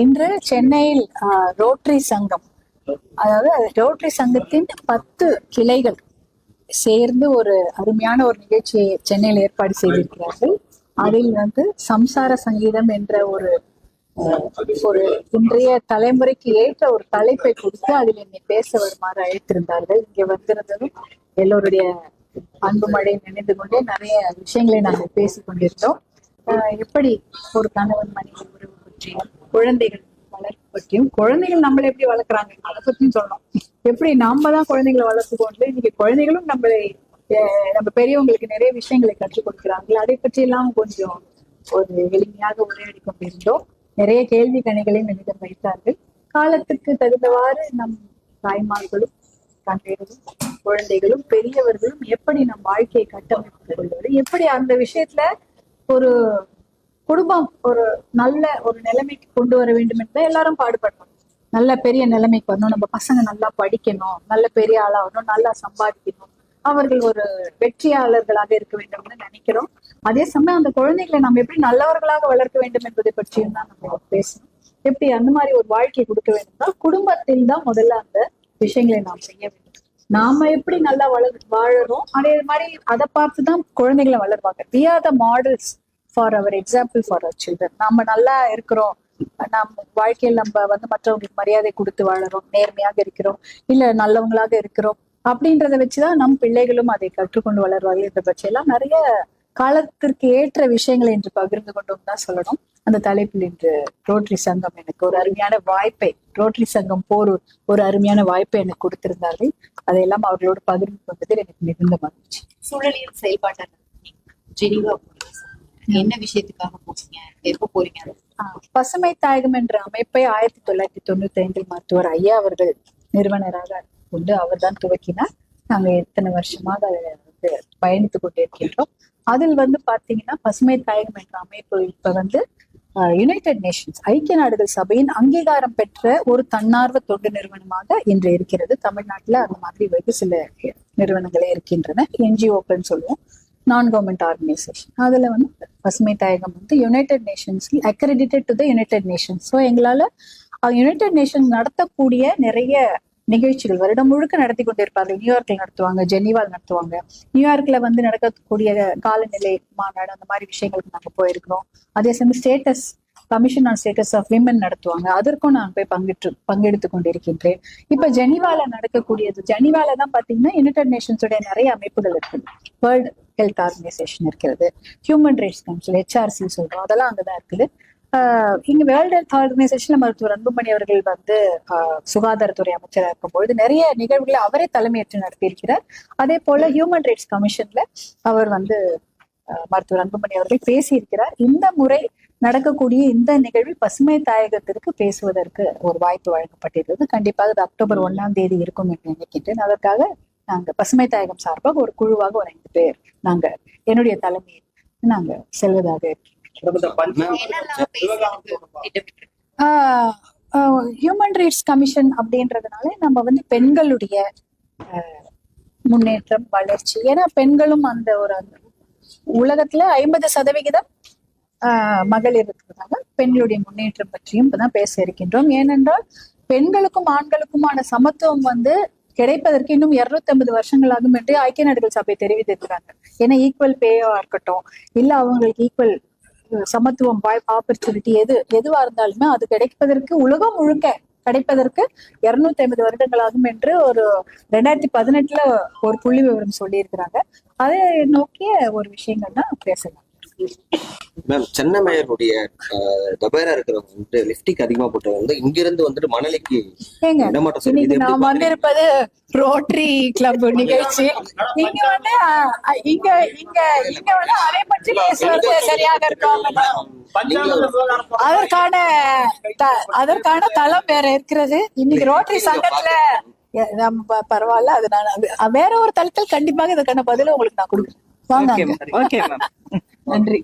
இன்று சென்னையில் ரோட்டரி சங்கம், அதாவது ரோட்டரி சங்கத்தின் 10 கிளைகள் சேர்ந்து ஒரு அருமையான ஒரு நிகழ்ச்சியை சென்னையில் ஏற்பாடு செய்திருக்கிறார்கள். அதில் சம்சார சங்கீதம் என்ற ஒரு இன்றைய தலைமுறைக்கு ஏற்ற ஒரு தலைப்பை கொடுத்து அதில் என்னை பேச வருமாறு அழைத்திருந்தார்கள். இங்கே வந்திருந்ததும் எல்லோருடைய அன்பு மழை நினைந்து கொண்டே நிறைய விஷயங்களை நாங்கள் பேசிக் கொண்டிருந்தோம். எப்படி ஒரு கணவன் மனைவி உறவு பற்றியும், குழந்தைகள் வளர்ப்பு பற்றியும், குழந்தைகள் நம்மளை எப்படி வளர்க்குறாங்க அதை பற்றியும் சொல்லணும். எப்படி நாம தான் குழந்தைகளை வளர்த்து கொண்டு இன்னைக்கு குழந்தைகளும் நம்ம பெரியவங்களுக்கு நிறைய விஷயங்களை கற்றுக் கொடுக்கிறார்கள். அதை பற்றி எல்லாம் கொஞ்சம் ஒரு எளிமையாக உரையாடி கொண்டிருந்தோம். நிறைய கேள்வி கணைகளையும் என்னிடம் வைத்தார்கள். காலத்துக்கு தகுந்தவாறு நம் தாய்மார்களும் தந்தைகளும் குழந்தைகளும் பெரியவர்களும் எப்படி நம் வாழ்க்கையை கட்டமைத்துக் கொள்வது, எப்படி அந்த விஷயத்துல ஒரு குடும்பம் ஒரு நல்ல ஒரு நிலைமைக்கு கொண்டு வர வேண்டும் என்று எல்லாரும் பாடுபடணும். நல்ல பெரிய நிலைமைக்கு வரணும், நம்ம பசங்க நல்லா படிக்கணும், நல்ல பெரிய ஆளாகணும், நல்லா சம்பாதிக்கணும், அவர்கள் ஒரு வெற்றியாளர்களாக இருக்க வேண்டும் என்று நினைக்கிறோம். அதே சமயம் அந்த குழந்தைகளை நம்ம எப்படி நல்லவர்களாக வளர்க்க வேண்டும் என்பதை பற்றியும் தான் நம்ம பேசணும். எப்படி அந்த மாதிரி ஒரு வாழ்க்கையை கொடுக்க வேண்டும்னா குடும்பத்தில் தான் முதல்ல அந்த விஷயங்களை நாம் செய்ய வேண்டும். நாம எப்படி நல்லா வாழறோம் அதே மாதிரி அதை பார்த்துதான் குழந்தைகளை வளர்வாங்க. We are the models for our example for our children. நம்ம நல்லா இருக்கிறோம், நம்ம வாழ்க்கையில் நம்ம மற்றவங்களுக்கு மரியாதை கொடுத்து வாழறோம், நேர்மையாக இருக்கிறோம், இல்ல நல்லவங்களாக இருக்கிறோம் அப்படின்றத வச்சுதான் நம் பிள்ளைகளும் அதை கற்றுக்கொண்டு வளர்வார்கள். என்ற பட்செல்லாம் நிறைய காலத்திற்கு ஏற்ற விஷயங்களை இன்று பகிர்ந்து கொண்டோம் தான் சொல்லணும். அந்த தலைப்பில் இன்று ரோட்டரி சங்கம் எனக்கு ஒரு அருமையான வாய்ப்பை, ரோட்டரி சங்கம் ஒரு அருமையான வாய்ப்பை எனக்கு கொடுத்திருந்தார்கள். அதையெல்லாம் அவர்களோடு பகிர்ந்து கொண்டதில் எனக்கு மிகுந்த மகிழ்ச்சி. சூழலியல் செயல்பாட்டாளர் ஜெனீவா என்ன விஷயத்துக்காக போறீங்க, எப்ப போறீங்க? பசுமை தாயகம் என்ற அமைப்பை 1995 மருத்துவர் ஐயா அவர்கள் நிறுவனராக கொண்டு அவர் தான் துவக்கினார். நாங்க எத்தனை வருஷமாக அதை பயணித்து கொண்டிருக்கின்றோம். அதில் பாத்தீங்கன்னா பசுமை தாயகம் என்ற அமைப்பு இப்ப யுனைடெட் நேஷன்ஸ், ஐக்கிய நாடுகள் சபையின் அங்கீகாரம் பெற்ற ஒரு தன்னார்வ தொண்டு நிறுவனமாக இன்று இருக்கிறது. தமிழ்நாட்டுல அந்த மாதிரி வெகு சில நிறுவனங்களே இருக்கின்றன. என்ஜிஓக்கள் சொல்லுவோம், நான் கவர்மெண்ட் ஆர்கனைசேஷன். அதுல பசுமை தாயகம் United Nations accredited to the United Nations. So எங்களால யுனைடெட் நேஷன்ஸ் நடத்தக்கூடிய நிறைய நிகழ்ச்சிகள் வருடம் முழுக்க நடத்தி கொண்டிருப்பார்கள். நியூயார்க்ல நடத்துவாங்க, ஜெனீவால் நடத்துவாங்க. நியூயார்க்ல நடக்கக்கூடிய காலநிலை மாநாடு அந்த மாதிரி விஷயங்களுக்கு நாங்க போயிருக்கிறோம். அதே சமயம் status commission on status of women நடத்துவாங்க, அதற்கும் நான் போய் பங்கெடுத்து கொண்டிருக்கின்றேன். இப்ப ஜெனீவால நடக்கக்கூடியது, ஜெனீவால தான் பாத்தீங்கன்னா யுனைடெட் நேஷன்ஸுடைய நிறைய அமைப்புகள் இருக்குது. வேர்ல்ட் ஹெல்த் ஆர்கனைசேஷன் இருக்கிறது, ஹியூமன் ரைட்ஸ் கவுன்சில் HRC சொல்றோம், அதெல்லாம் அங்கதான் இருக்குது. இங்க வேர்ல்ட் ஹெல்த் ஆர்கனைசேஷன்ல மருத்துவர் அன்புமணி அவர்கள் சுகாதாரத்துறை அமைச்சராக இருக்கும்பொழுது நிறைய நிகழ்வுகளை அவரே தலைமையேற்று நடத்தியிருக்கிறார். அதே போல ஹியூமன் ரைட்ஸ் கமிஷன்ல அவர் மருத்துவர் அன்புமணி அவர்கள் பேசியிருக்கிறார். இந்த முறை நடக்கக்கூடிய இந்த நிகழ்வில் பசுமை தாயகத்திற்கு பேசுவதற்கு ஒரு வாய்ப்பு வழங்கப்பட்டிருக்கிறது. கண்டிப்பாக அது அக்டோபர் 1ஆம் தேதி இருக்கும் என்று நினைக்கின்றேன். அதற்காக நாங்க பசுமை தாயகம் சார்பாக ஒரு குழுவாக ஒரு 5 பேர் நாங்க என்னுடைய தலைமையில் நாங்க செல்வதாக இருக்கோம். ஹியூமன் ரைட்ஸ் கமிஷன் அப்படின்றதுனால நம்ம பெண்களுடைய முன்னேற்றம், வளர்ச்சி, ஏன்னா பெண்களும் அந்த உலகத்துல 50% மகளிர் இருக்கிறதால பெண்களுடைய முன்னேற்றம் பற்றியும் இப்பதான் பேச இருக்கின்றோம். ஏனென்றால் பெண்களுக்கும் ஆண்களுக்குமான சமத்துவம் கிடைப்பதற்கு இன்னும் 250 வருஷங்களாகும் என்று ஐக்கிய நாடுகள் சபை தெரிவித்திருக்கிறாங்க. ஏன்னா ஈக்குவல் பேயா இருக்கட்டும், இல்ல அவங்களுக்கு ஈக்குவல் சமத்துவம், ஆப்பர்ச்சுனிட்டி எதுவா இருந்தாலுமே அது கிடைப்பதற்கு உலகம் முழுக்க கிடைப்பதற்கு 250 வருடங்களாகும் என்று ஒரு 2018 ஒரு புள்ளி விவரம் சொல்லி இருக்கிறாங்க. அதை நோக்கிய ஒரு விஷயங்கள் தான் பேசலாம். மேம், சென்னை மேயருடைய தபேரா இருக்கிறவங்க லிப்டிக் அதிகமா போட்டு இங்கிருந்து மணலிக்கு நான் வந்திருப்பது ரோட்டரி கிளப் நிகழ்ச்சி. இங்க இங்க இங்க இங்க அதை பற்றி பேசுவது சரியாக இருக்கும். அதற்கான தளம் வேற இருக்கிறது. இன்னைக்கு ரோட்டரி சங்கத்துல பரவாயில்ல, அது வேற ஒரு தளத்தில் கண்டிப்பாக இதற்கான பதில உங்களுக்கு நான் கொடுக்குறேன். வாங்க. நன்றி.